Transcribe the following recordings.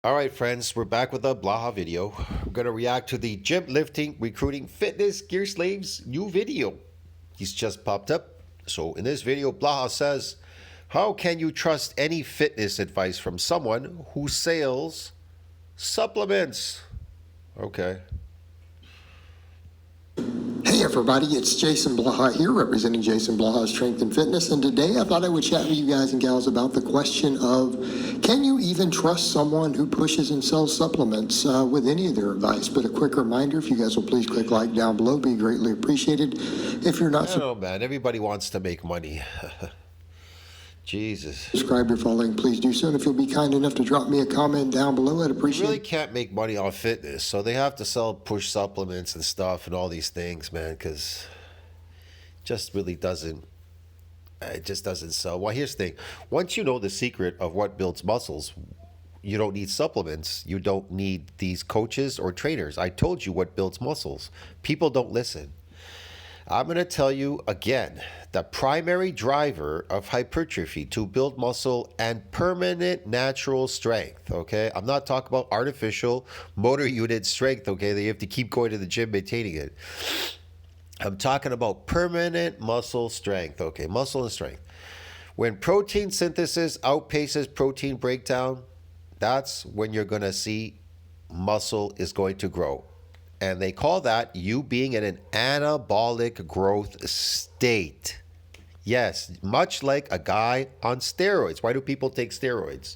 All right, friends, we're back with a Blaha video. We're going to react to the gym lifting, recruiting, fitness, gear slaves new video. He's just popped up. So in this video, Blaha says, how can you trust any fitness advice from someone who sells supplements? Okay. Hey everybody, it's JasonBlaha here, representing JasonBlaha Strength and Fitness, and today I thought I would chat with you guys and gals about the question of, can you even trust someone who pushes and sells supplements with any of their advice? But a quick reminder, if you guys will please click like down below, be greatly appreciated. If you're not... I don't know, man. Everybody wants to make money. Jesus. Subscribe or following, please do so. And if you'll be kind enough to drop me a comment down below, I'd appreciate it. You really can't make money off fitness, so they have to sell push supplements and stuff and all these things, man, because it just really doesn't, it just doesn't sell. Well, here's the thing. Once you know the secret of what builds muscles, you don't need supplements. You don't need these coaches or trainers. I told you what builds muscles. People don't listen. I'm going to tell you again, the primary driver of hypertrophy to build muscle and permanent natural strength, okay? I'm not talking about artificial motor unit strength, okay? That you have to keep going to the gym maintaining it. I'm talking about permanent muscle strength, okay? Muscle and strength. When protein synthesis outpaces protein breakdown, that's when you're going to see muscle is going to grow. And they call that you being in an anabolic growth state. Yes, much like a guy on steroids. Why do people take steroids?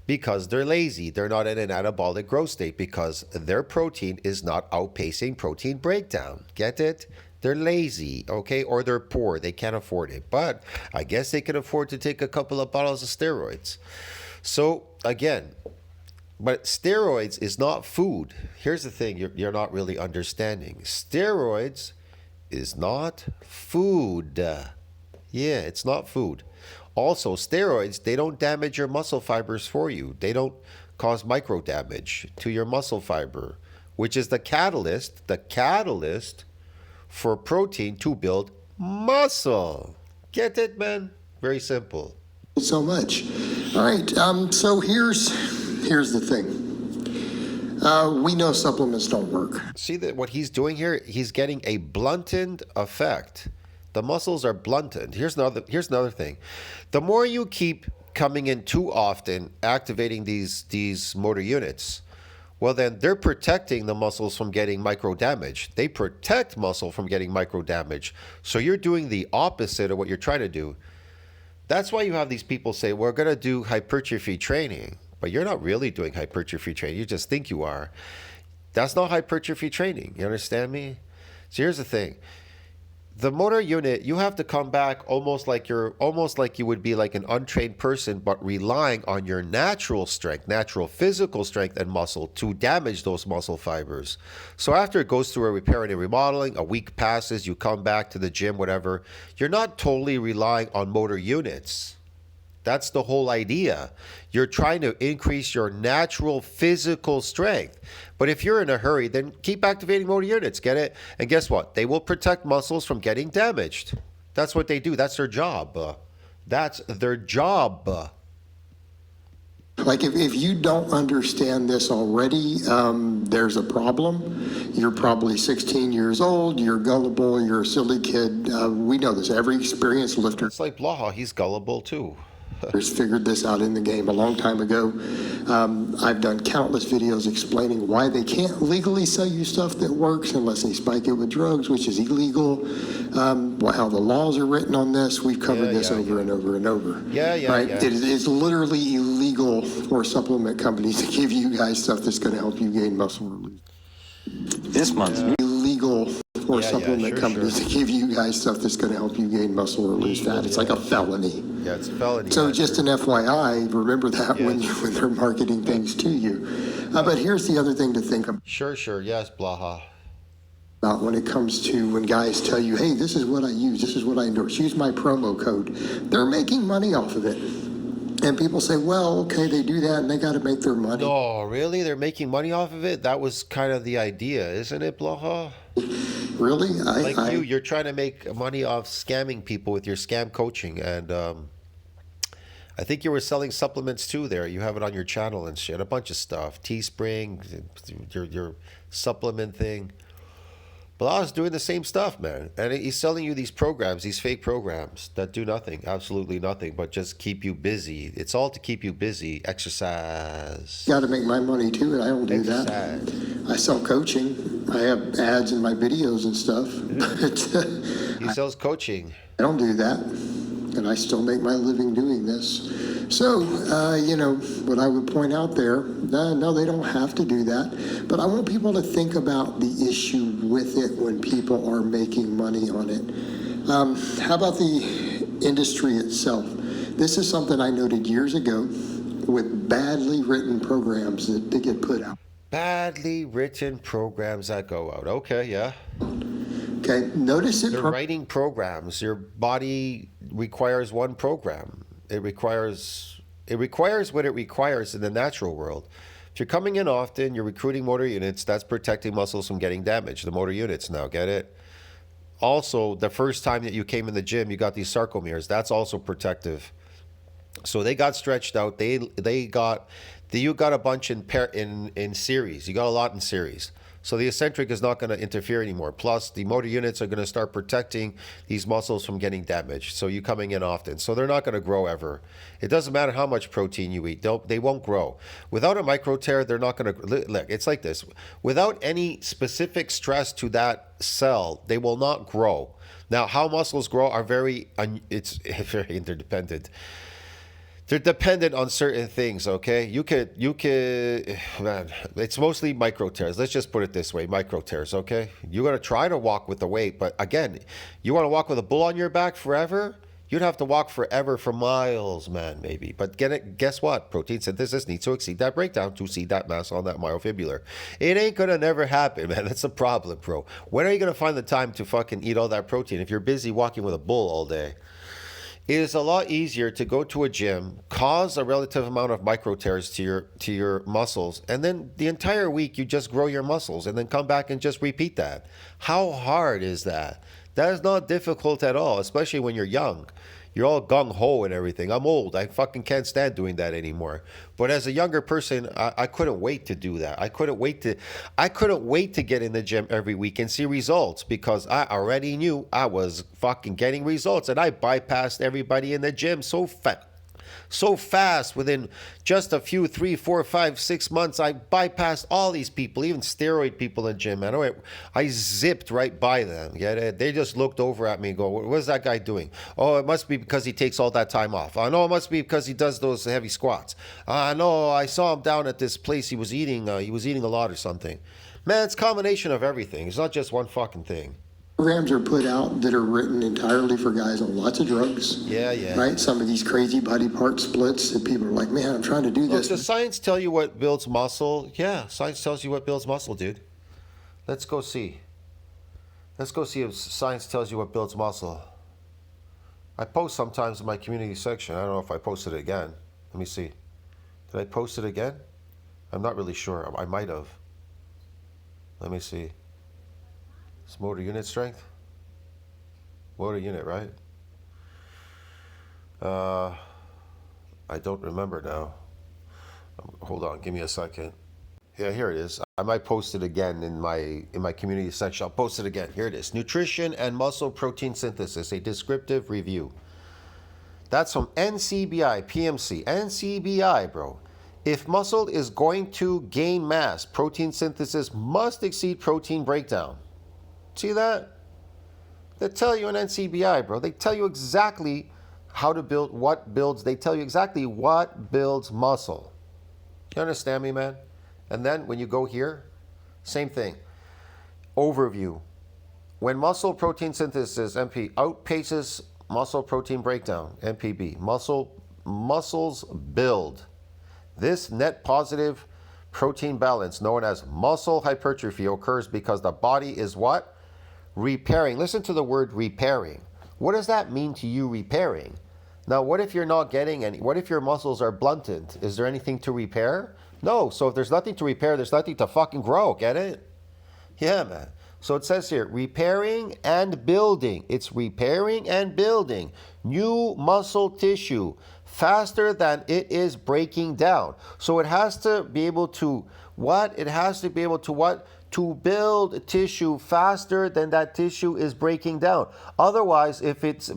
Because they're lazy. They're not in an anabolic growth state because their protein is not outpacing protein breakdown. Get it? They're lazy, okay? Or they're poor. They can't afford it. But I guess they can afford to take a couple of bottles of steroids. So, again, but steroids is not food. Here's the thing you're not really understanding. Steroids is not food. Yeah, it's not food. Also, steroids, they don't damage your muscle fibers for you. They don't cause micro damage to your muscle fiber, which is the catalyst for protein to build muscle. Get it, man? Very simple. So much. All right, so here's the thing. We know supplements don't work. See that what he's doing here? He's getting a blunted effect. The muscles are blunted. Here's another thing. The more you keep coming in too often, activating these motor units, well then they're protecting the muscles from getting micro damage. They protect muscle from getting micro damage. So you're doing the opposite of what you're trying to do. That's why you have these people say, we're going to do hypertrophy training. But you're not really doing hypertrophy training. You just think you are. That's not hypertrophy training. You understand me? So here's the thing. The motor unit, you have to come back almost like you would be like an untrained person, but relying on your natural strength, natural physical strength and muscle to damage those muscle fibers. So after it goes through a repair and a remodeling, a week passes, you come back to the gym, whatever, you're not totally relying on motor units. That's the whole idea. You're trying to increase your natural physical strength. But if you're in a hurry, then keep activating motor units, get it? And guess what? They will protect muscles from getting damaged. That's what they do. That's their job. That's their job. Like if you don't understand this already, there's a problem. You're probably 16 years old, you're gullible, you're a silly kid. We know this. Every experienced lifter... It's like Blaha, he's gullible too. Figured this out in the game a long time ago. I've done countless videos explaining why they can't legally sell you stuff that works unless they spike it with drugs, which is illegal. How the laws are written on this. We've covered this over and over and over. Right? It is literally illegal for supplement companies to give you guys stuff that's going to help you gain muscle or lose. This month's illegal for supplement companies to give you guys stuff that's going to help you gain muscle or lose fat. It's like a felony. Yeah, it's a felony. So just an FYI, remember that when they're marketing things to you. But here's the other thing to think about. Sure. Yes, Blaha. When it comes to when guys tell you, hey, this is what I use, this is what I endorse, use my promo code. They're making money off of it. And people say, well, okay, they do that and they got to make their money. No, really? They're making money off of it? That was kind of the idea, isn't it, Blaha? Really? You're trying to make money off scamming people with your scam coaching. And I think you were selling supplements too there. You have it on your channel and shit. A bunch of stuff. Teespring, your supplement thing. Blah's doing the same stuff, man. And he's selling you these programs, these fake programs that do nothing, absolutely nothing, but just keep you busy. It's all to keep you busy. Exercise. Got to make my money too, and I don't do Exercise. that. I sell coaching. I have ads in my videos and stuff. But He sells coaching. I don't do that, and I still make my living doing this. So, what I would point out there, no, they don't have to do that, but I want people to think about the issue with it when people are making money on it. How about the industry itself? This is something I noted years ago with badly written programs that get put out. Badly written programs that go out. Okay, yeah. Okay, notice it. They're writing programs. Your body requires one program. It requires what it requires in the natural world. If you're coming in often, you're recruiting motor units, that's protecting muscles from getting damaged. The motor units now, get it? Also, the first time that you came in the gym, you got these sarcomeres. That's also protective. So they got stretched out. You got a bunch in series. You got a lot in series. So the eccentric is not going to interfere anymore. Plus, the motor units are going to start protecting these muscles from getting damaged. So you coming in often. So they're not going to grow ever. It doesn't matter how much protein you eat. They won't grow. Without a micro tear, they're not going to. Look, it's like this. Without any specific stress to that cell, they will not grow. Now, how muscles grow are it's very interdependent. They're dependent on certain things, okay? You could, man, it's mostly micro tears. Let's just put it this way, micro tears, okay? You're going to try to walk with the weight, but again, you want to walk with a bull on your back forever? You'd have to walk forever for miles, man, maybe. But guess what? Protein synthesis needs to exceed that breakdown to see that mass on that myofibrillar. It ain't going to never happen, man. That's a problem, bro. When are you going to find the time to fucking eat all that protein if you're busy walking with a bull all day? It is a lot easier to go to a gym, cause a relative amount of micro tears to your muscles, and then the entire week you just grow your muscles and then come back and just repeat that. How hard is that? That is not difficult at all, especially when you're young. You're all gung-ho and everything. I'm old. I fucking can't stand doing that anymore. But as a younger person, I couldn't wait to do that. I couldn't wait to get in the gym every week and see results because I already knew I was fucking getting results. And I bypassed everybody in the gym so fast within just a few 3, 4, 5, 6 months. I bypassed all these people, even steroid people in the gym, man. I zipped right by them. Yeah, they just looked over at me and go, what's that guy doing? Oh, it must be because he takes all that time off. I know it must be because he does those heavy squats. No, I saw him down at this place. He was eating a lot or something. Man, it's a combination of everything. It's not just one fucking thing. Programs are put out that are written entirely for guys on lots of drugs. Yeah. Right? Some of these crazy body part splits that people are like, man, I'm trying to do this. Does science tell you what builds muscle? Yeah, science tells you what builds muscle, dude. Let's go see. Let's go see if science tells you what builds muscle. I post sometimes in my community section. I don't know if I posted it again. Let me see. Did I post it again? I'm not really sure. I might have. Let me see. It's motor unit strength? Motor unit, right? I don't remember now. Hold on, give me a second. Yeah, here it is. I might post it again in my community section. I'll post it again. Here it is. Nutrition and Muscle Protein Synthesis, a descriptive review. That's from NCBI, PMC. NCBI, bro. If muscle is going to gain mass, protein synthesis must exceed protein breakdown. See that? They tell you in NCBI, bro. They tell you exactly how to build, what builds. They tell you exactly what builds muscle. You understand me, man? And then when you go here, same thing. Overview. When muscle protein synthesis, MP, outpaces muscle protein breakdown, MPB, muscles build. This net positive protein balance, known as muscle hypertrophy, occurs because the body is what? Repairing. Listen to the word repairing. What does that mean to you, repairing? Now, what if you're not getting any? What if your muscles are blunted? Is there anything to repair? No. So if there's nothing to repair, there's nothing to fucking grow. Get it? Yeah, man. So it says here, repairing and building. It's repairing and building new muscle tissue faster than it is breaking down. So it has to be able to what? It has to be able to what? To build tissue faster than that tissue is breaking down. Otherwise, if it's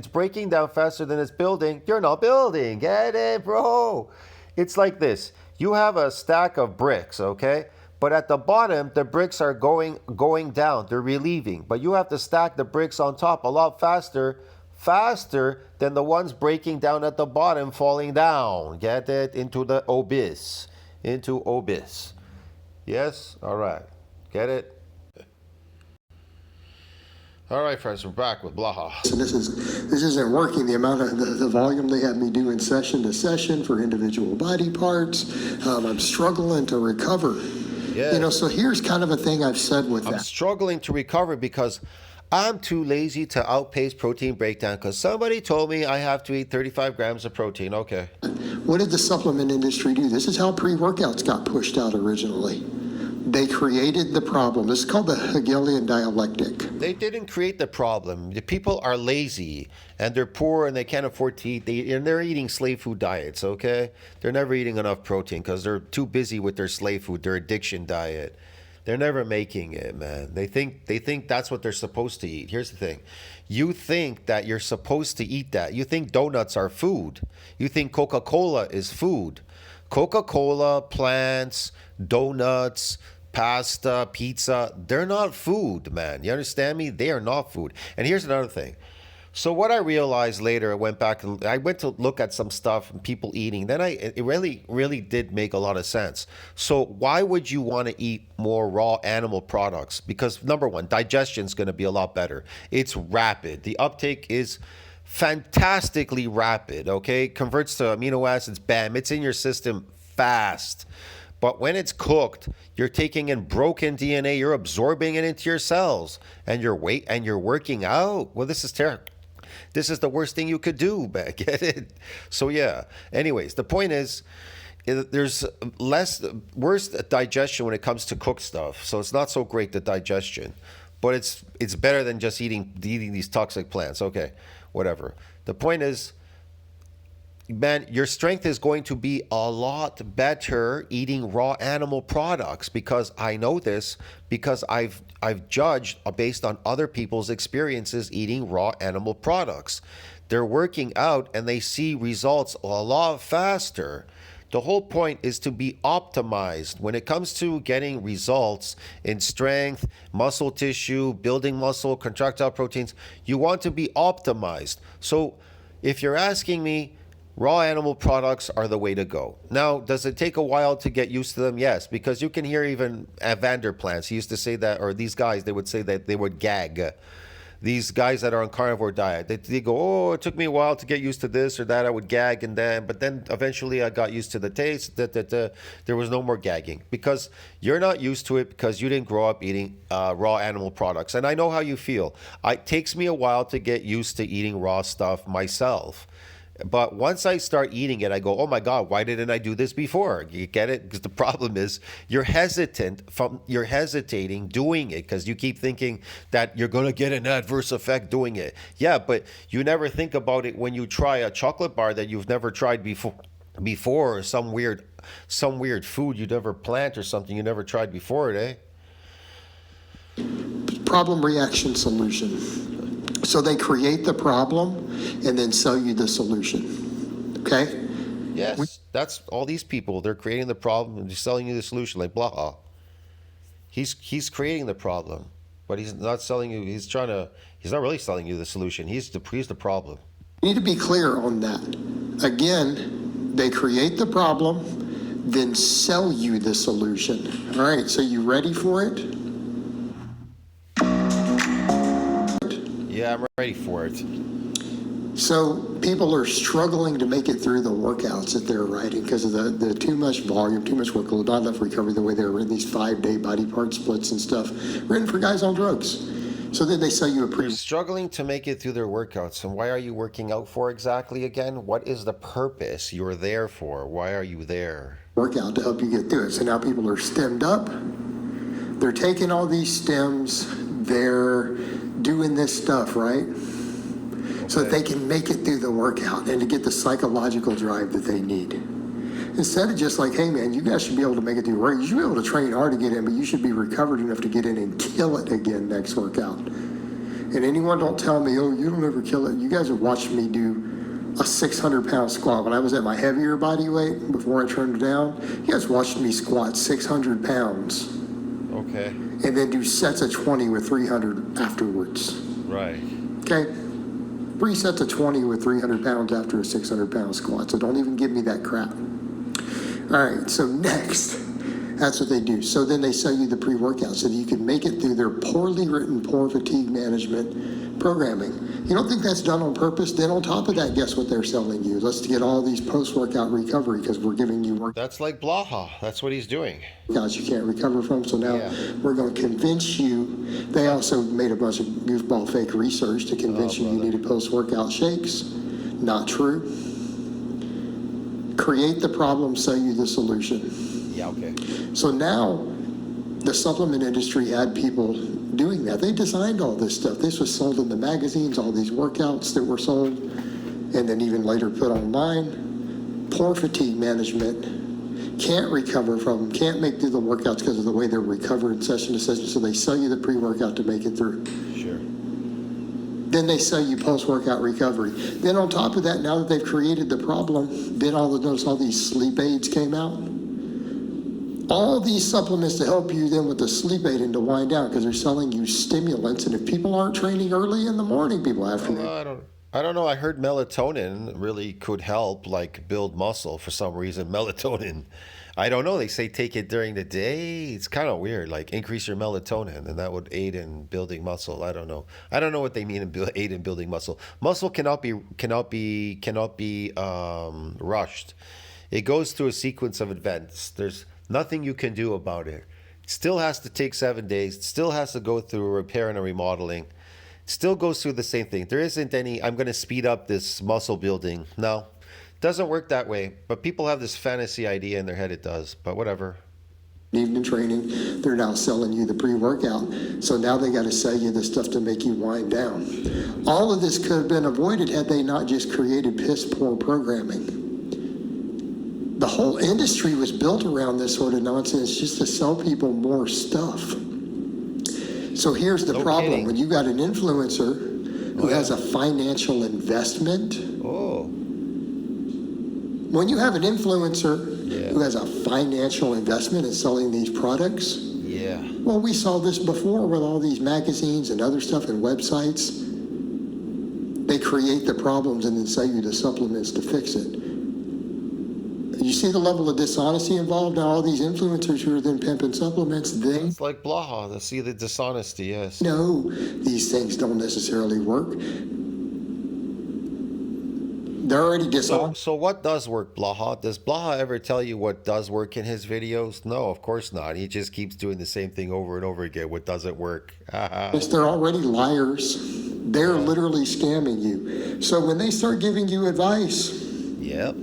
breaking down faster than it's building, you're not building. Get it, bro? It's like this. You have a stack of bricks, okay? But at the bottom, the bricks are going down. They're relieving. But you have to stack the bricks on top a lot faster than the ones breaking down at the bottom, falling down. Get it? Into the abyss. Into abyss. Yes? All right. Get it? All right, friends, we're back with Blaha. And this isn't working. The amount of the volume they have me doing session to session for individual body parts, I'm struggling to recover. Yes. You know, so here's kind of a thing I've said with I'm that. struggling to recover because I'm too lazy to outpace protein breakdown because somebody told me I have to eat 35 grams of protein. Okay. What did the supplement industry do? This is how pre-workouts got pushed out originally. They created the problem. This is called the Hegelian dialectic. They didn't create the problem. The people are lazy and they're poor and they can't afford to eat. And they're eating slave food diets, okay? They're never eating enough protein because they're too busy with their slave food, their addiction diet. They're never making it, man. They think that's what they're supposed to eat. Here's the thing. You think that you're supposed to eat that. You think donuts are food. You think Coca-Cola is food. Coca-Cola, plants, donuts, pasta, pizza, they're not food, man. You understand me? They are not food. And here's another thing. So what I realized later, I went back and I went to look at some stuff and people eating. Then it really did make a lot of sense. So why would you want to eat more raw animal products? Because number one, digestion is going to be a lot better. It's rapid. The uptake is fantastically rapid. Okay, converts to amino acids. Bam, it's in your system fast. But when it's cooked, you're taking in broken DNA, you're absorbing it into your cells, and you're working out. Well, this is terrible. This is the worst thing you could do, man. Get it? So yeah. Anyways, the point is, there's worse digestion when it comes to cooked stuff. So it's not so great, the digestion, but it's better than just eating these toxic plants. Okay, whatever. The point is, man, your strength is going to be a lot better eating raw animal products, because I know this because I've judged based on other people's experiences eating raw animal products. They're working out and they see results a lot faster. The whole point is to be optimized when it comes to getting results in strength, muscle tissue, building muscle, contractile proteins. You want to be optimized. So if you're asking me, raw animal products are the way to go. Now, does it take a while to get used to them? Yes, because you can hear even Vander Plants. He used to say that, or these guys, they would say that they would gag. These guys that are on carnivore diet, they go, oh, it took me a while to get used to this or that. I would gag, but then eventually I got used to the taste. There was no more gagging, because you're not used to it because you didn't grow up eating raw animal products. And I know how you feel. It takes me a while to get used to eating raw stuff myself. But once I start eating it, I go, oh my God, why didn't I do this before? You get it? Because the problem is you're hesitating doing it because you keep thinking that you're going to get an adverse effect doing it. Yeah, but you never think about it when you try a chocolate bar that you've never tried before, or some weird food you never plant or something you never tried before, Problem, reaction, solution. So they create the problem and then sell you the solution. Okay? Yes, that's all these people. They're creating the problem and selling you the solution, like Blaha. He's creating the problem, but he's not selling you. He's not really selling you the solution. He's the problem. You need to be clear on that. Again, they create the problem, then sell you the solution. All right, so you ready for it? Yeah, I'm ready for it. So people are struggling to make it through the workouts that they're writing because of the too much volume, too much workload, not enough recovery, the way they're written, these 5-day body part splits and stuff, written for guys on drugs. So then they sell you a They're struggling to make it through their workouts. And why are you working out for exactly again? What is the purpose you're there for? Why are you there? Workout to help you get through it. So now people are stemmed up. They're taking all these stems. They're doing this stuff, right? so that they can make it through the workout and to get the psychological drive that they need. Instead of just like, hey man, you guys should be able to make it through work. You should be able to train hard to get in, but you should be recovered enough to get in and kill it again next workout. And anyone don't tell me, oh, you don't ever kill it. You guys have watched me do a 600-pound squat. When I was at my heavier body weight, before I turned it down, you guys watched me squat 600 pounds. Okay. And then do sets of 20 with 300 afterwards. Right. Okay? 3 sets of 20 with 300 pounds after a 600-pound squat. So don't even give me that crap. All right, so next, that's what they do. So then they sell you the pre-workout so that you can make it through their poorly written, poor fatigue management programming. You don't think that's done on purpose? Then on top of that, guess what they're selling you? Let's get all these post-workout recovery because we're giving you work. That's like Blaha. That's what he's doing. Workouts you can't recover from. So now we're going to convince you. They also made a bunch of goofball fake research to convince you needed post-workout shakes. Not true. Create the problem, sell you the solution. Yeah, okay. So now the supplement industry had people doing that. They designed all this stuff. This was sold in the magazines, all these workouts that were sold, and then even later put online. Poor fatigue management, can't recover from them, can't make through the workouts because of the way they're recovered session to session, so they sell you the pre-workout to make it through. Sure. Then they sell you post-workout recovery. Then on top of that, now that they've created the problem, then notice all these sleep aids came out. All these supplements to help you then with the sleep aid and to wind down because they're selling you stimulants. And if people aren't training early in the morning, people have to. I don't know. I heard melatonin really could help, like build muscle for some reason. Melatonin, I don't know. They say take it during the day. It's kind of weird. Like increase your melatonin, and that would aid in building muscle. I don't know. I don't know what they mean in aid in building muscle. Muscle cannot be rushed. It goes through a sequence of events. There's nothing you can do about it. It still has to take 7 days. It still has to go through a repair and a remodeling. Still goes through the same thing. There isn't any, I'm going to speed up this muscle building. No, it doesn't work that way. But people have this fantasy idea in their head it does. But whatever. Evening training, they're now selling you the pre-workout. So now they got to sell you the stuff to make you wind down. All of this could have been avoided had they not just created piss poor programming. The whole industry was built around this sort of nonsense just to sell people more stuff. So here's the problem. Kidding. When you got an influencer who has a financial investment. When you have an influencer who has a financial investment in selling these products. Yeah. Well, we saw this before with all these magazines and other stuff and websites. They create the problems and then sell you the supplements to fix it. You see the level of dishonesty involved? Now all these influencers who are then pimping supplements, It's like Blaha. To see the dishonesty, yes. No, these things don't necessarily work. They're already dishonest. So what does work, Blaha? Does Blaha ever tell you what does work in his videos? No, of course not. He just keeps doing the same thing over and over again. What doesn't work? Yes, they're already liars. They're literally scamming you. So when they start giving you advice, Yep.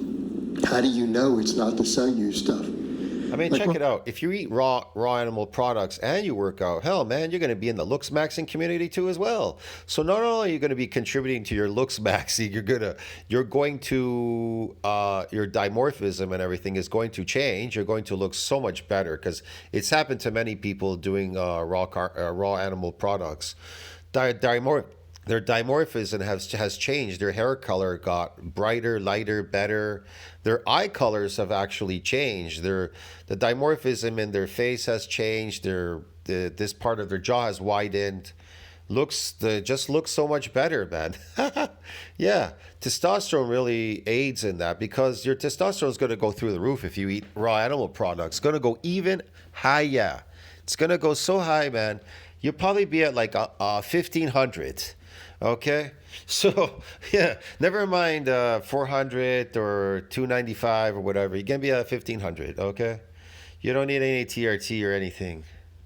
how do you know it's not to sell you stuff? I mean, check it out. If you eat raw animal products and you work out, hell, man, you're going to be in the looks maxing community too as well. So not only are you going to be contributing to your looks maxing, your dimorphism and everything is going to change. You're going to look so much better because it's happened to many people doing raw animal products. Their dimorphism has changed. Their hair color got brighter, lighter, better. Their eye colors have actually changed. The dimorphism in their face has changed. This part of their jaw has widened. Just looks so much better, man. Yeah, testosterone really aids in that because your testosterone is going to go through the roof if you eat raw animal products. It's going to go even higher. It's going to go so high, man. You'll probably be at like 1,500. Okay, so yeah, never mind 400 or 295 or whatever. You're gonna be at 1,500. Okay, you don't need any TRT or anything.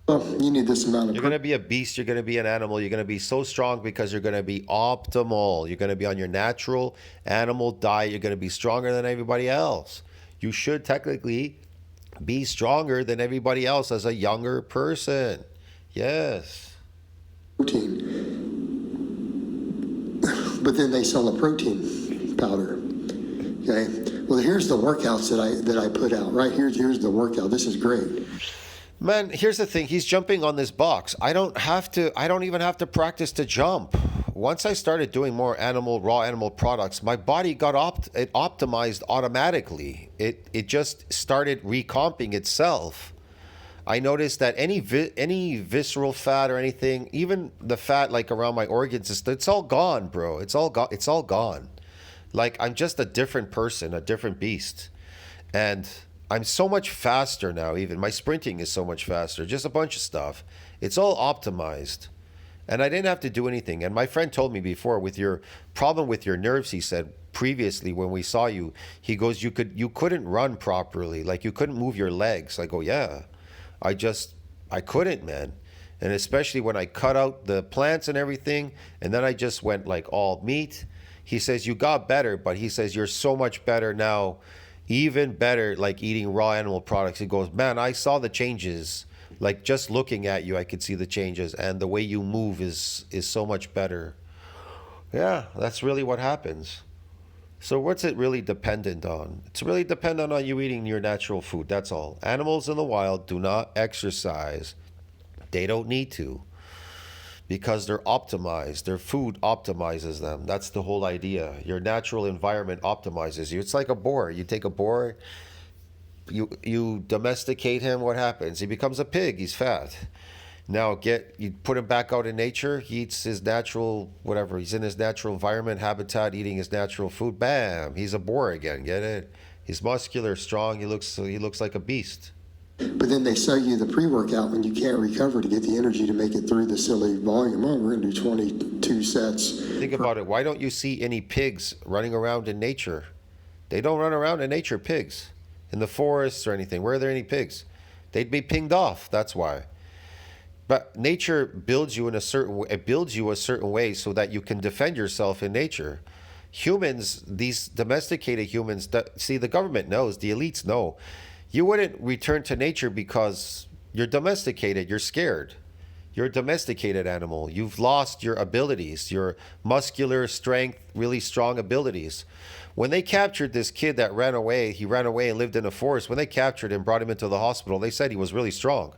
Well, you need this amount of. You're gonna be a beast. You're gonna be an animal. You're gonna be so strong because you're gonna be optimal. You're gonna be on your natural animal diet. You're gonna be stronger than everybody else. You should technically be stronger than everybody else as a younger person. Yes. Protein. but then they sell a protein powder. Okay. Well, here's the workouts that I put out. Right here's the workout. This is great. Man, here's the thing. He's jumping on this box. I don't even have to practice to jump. Once I started doing more raw animal products, my body got optimized automatically. It just started recomping itself. I noticed that any visceral fat or anything, even the fat like around my organs, it's all gone, bro. It's all gone. Like, I'm just a different person, a different beast. And I'm so much faster now, even. My sprinting is so much faster. Just a bunch of stuff. It's all optimized. And I didn't have to do anything. And my friend told me before, with your problem with your nerves, he said, previously when we saw you, he goes, you couldn't run properly. Like, you couldn't move your legs. I go, yeah. I couldn't, man. And especially when I cut out the plants and everything, and then I just went like all meat. He says, you got better, but he says, you're so much better now. Even better, like eating raw animal products. He goes, man, I saw the changes. Like, just looking at you, I could see the changes, and the way you move is so much better. Yeah, that's really what happens. So what's it really dependent on? It's really dependent on you eating your natural food. That's all. Animals in the wild do not exercise. They don't need to, because they're optimized. Their food optimizes them. That's the whole idea. Your natural environment optimizes you. It's like a boar. You take a boar, you domesticate him, what happens? He becomes a pig. He's fat. Now you put him back out in nature, he eats his natural whatever. He's in his natural environment, habitat, eating his natural food. Bam, he's a boar again. Get it? He's muscular, strong. He looks like a beast. But then they sell you the pre-workout when you can't recover to get the energy to make it through the silly volume. Oh, we're going to do 22 sets. Think about it. Why don't you see any pigs running around in nature? They don't run around in nature, pigs. In the forests or anything. Where are there any pigs? They'd be pinged off. That's why. But nature builds you a certain way so that you can defend yourself in nature. Humans, these domesticated humans, see, the government knows, the elites know. You wouldn't return to nature because you're domesticated, you're scared. You're a domesticated animal. You've lost your abilities, your muscular strength, really strong abilities. When they captured this kid that ran away, he ran away and lived in a forest. When they captured him, brought him into the hospital, they said he was really strong.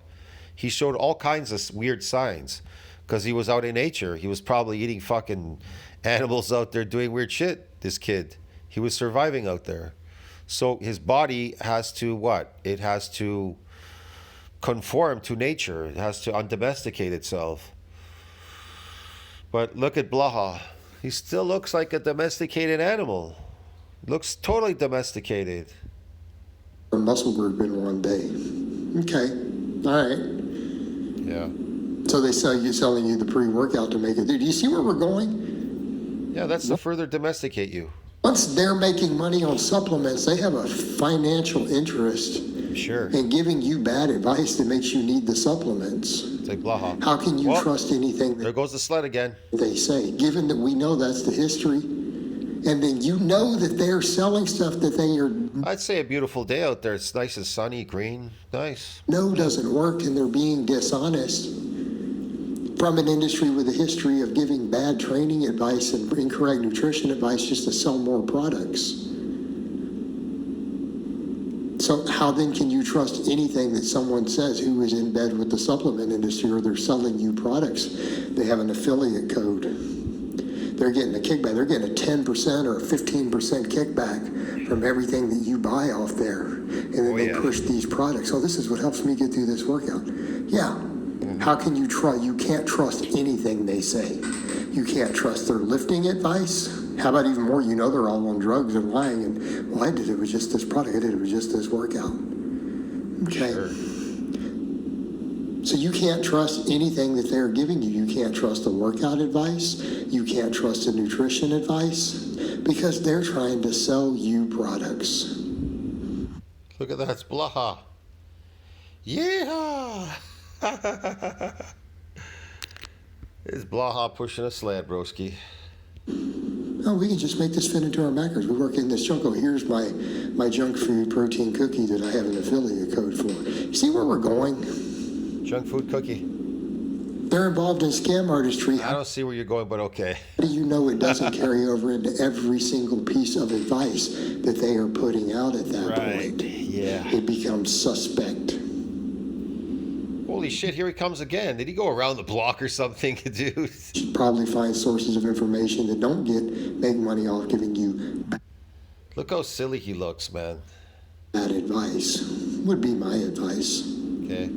He showed all kinds of weird signs because he was out in nature. He was probably eating fucking animals out there doing weird shit, this kid. He was surviving out there. So his body has to what? It has to conform to nature. It has to undomesticate itself. But look at Blaha. He still looks like a domesticated animal. Looks totally domesticated. A muscle group in one day. Okay. All right. Yeah. So they selling you the pre-workout to make it. Do you see where we're going? Yeah, that's to further domesticate you. Once they're making money on supplements, they have a financial interest Sure. in giving you bad advice that makes you need the supplements. It's like Blaha. How can you trust anything There that goes the sled again. they say, given that we know that's the history? And then you know that they're selling stuff that they are I'd say a beautiful day out there. It's nice and sunny, green. Nice. know doesn't work, and they're being dishonest from an industry with a history of giving bad training advice and incorrect nutrition advice just to sell more products. So how then can you trust anything that someone says who is in bed with the supplement industry, or they're selling you products? They have an affiliate code. They're getting a kickback. They're getting a 10% or a 15% kickback from everything that you buy off there. And then they push these products. Oh, this is what helps me get through this workout. Yeah. How can you trust? You can't trust anything they say. You can't trust their lifting advice. How about even more? You know they're all on drugs and lying. And, well, I did it with just this product. I did it with just this workout. Okay. Sure. So you can't trust anything that they're giving you. You can't trust the workout advice. You can't trust the nutrition advice because they're trying to sell you products. Look at that. It's Blaha. Yeah. It's Blaha pushing a sled, broski. Oh, we can just make this fit into our macros. We work in this junk. Oh, here's my junk food protein cookie that I have an affiliate code for. See where we're going? Junk food cookie. They're involved in scam artistry. I don't see where you're going, but okay. How do you know it doesn't carry over into every single piece of advice that they are putting out at that point? Yeah. It becomes suspect. Holy shit, here he comes again. Did he go around the block or something, dude? You should probably find sources of information that don't make money off giving you Look how silly he looks, man. bad advice, would be my advice. Okay.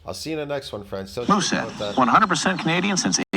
I'll see you in the next one, friends. Don't Moosehead, 100% Canadian since